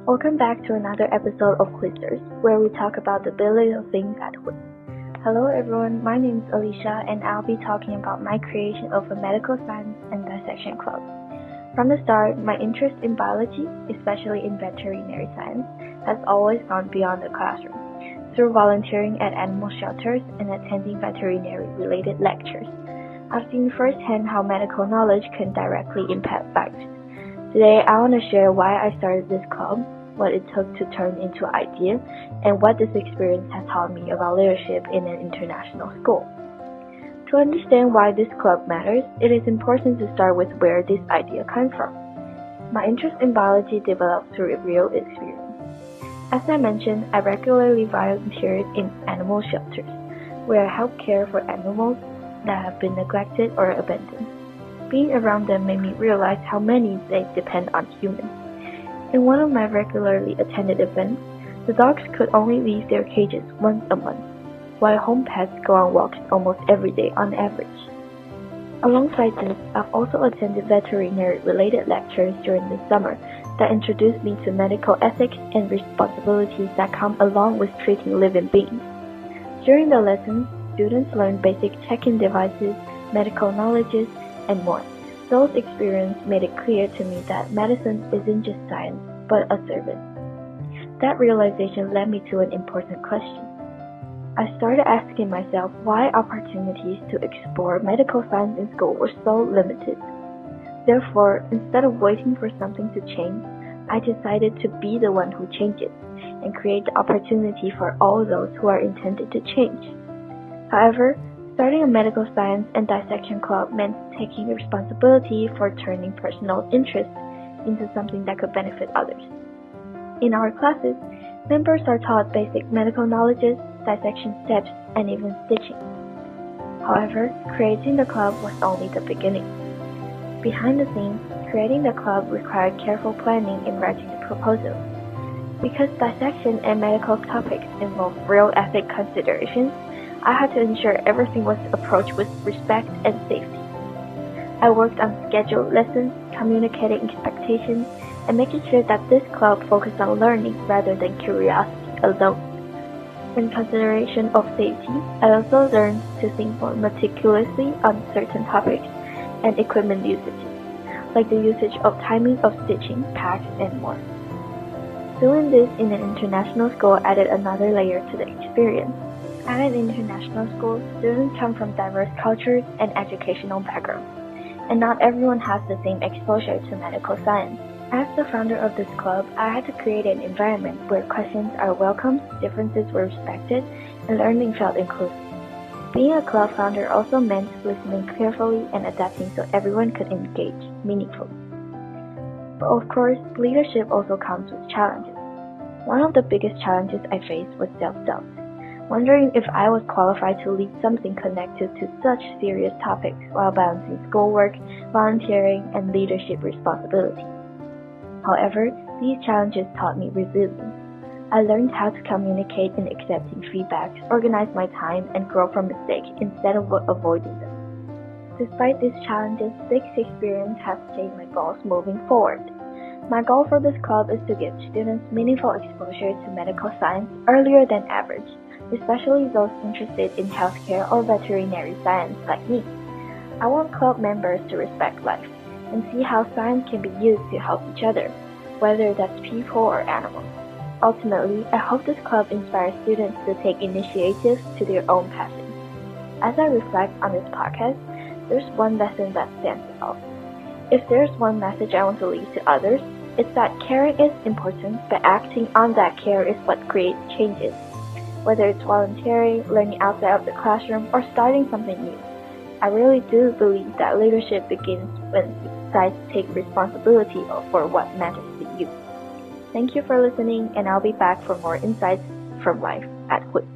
Welcome back to another episode of Quizzers, where we talk about the big little things at HWIS. Hello everyone, my name is Alicia and I'll be talking about my creation of a Medical Science and Dissection Club. From the start, my interest in biology, especially in veterinary science, has always gone beyond the classroom, through volunteering at animal shelters and attending veterinary-related lectures. I've seen firsthand how medical knowledge can directly impact lives. Today, I want to share why I started this club, what it took to turn into an idea, and what this experience has taught me about leadership in an international school. To understand why this club matters, it is important to start with where this idea comes from. My interest in biology developed through a real experience. As I mentioned, I regularly volunteered in animal shelters, where I help care for animals that have been neglected or abandoned. Being around them made me realize how many they depend on humans. In one of my regularly attended events, the dogs could only leave their cages once a month, while home pets go on walks almost every day on average. Alongside this, I've also attended veterinary-related lectures during the summer that introduced me to medical ethics and responsibilities that come along with treating living beings. During the lessons, students learned basic check-in devices, medical knowledge, and more. Those experiences made it clear to me that medicine isn't just science, but a service. That realization led me to an important question. I started asking myself why opportunities to explore medical science in school were so limited. Therefore, instead of waiting for something to change, I decided to be the one who changes and create the opportunity for all those who are intended to change. However, starting a Medical Science and Dissection Club meant taking responsibility for turning personal interest into something that could benefit others. In our classes, members are taught basic medical knowledge, dissection steps, and even stitching. However, creating the club was only the beginning. Behind the scenes, creating the club required careful planning in writing the proposal. Because dissection and medical topics involve real ethic considerations, I had to ensure everything was approached with respect and safety. I worked on scheduled lessons, communicating expectations, and making sure that this club focused on learning rather than curiosity alone. In consideration of safety, I also learned to think more meticulously on certain topics and equipment usages, like the usage of timing of stitching, packs, and more. Doing this in an international school added another layer to the experience. At an international school, students come from diverse cultures and educational backgrounds, and not everyone has the same exposure to medical science. As the founder of this club, I had to create an environment where questions are welcomed, differences were respected, and learning felt inclusive. Being a club founder also meant listening carefully and adapting so everyone could engage meaningfully. But of course, leadership also comes with challenges. One of the biggest challenges I faced was self-doubt, wondering if I was qualified to lead something connected to such serious topics while balancing schoolwork, volunteering, and leadership responsibilities. However, these challenges taught me resilience. I learned how to communicate in accepting feedback, organize my time, and grow from mistakes instead of avoiding them. Despite these challenges, this experience has shaped my goals moving forward. My goal for this club is to give students meaningful exposure to medical science earlier than average, especially those interested in healthcare or veterinary science like me. I want club members to respect life and see how science can be used to help each other, whether that's people or animals. Ultimately, I hope this club inspires students to take initiative to their own passions. As I reflect on this podcast, there's one lesson that stands out. If there's one message I want to leave to others, it's that caring is important, but acting on that care is what creates changes. Whether it's volunteering, learning outside of the classroom, or starting something new. I really do believe that leadership begins when you decide to take responsibility for what matters to you. Thank you for listening, and I'll be back for more insights from life at HWIS.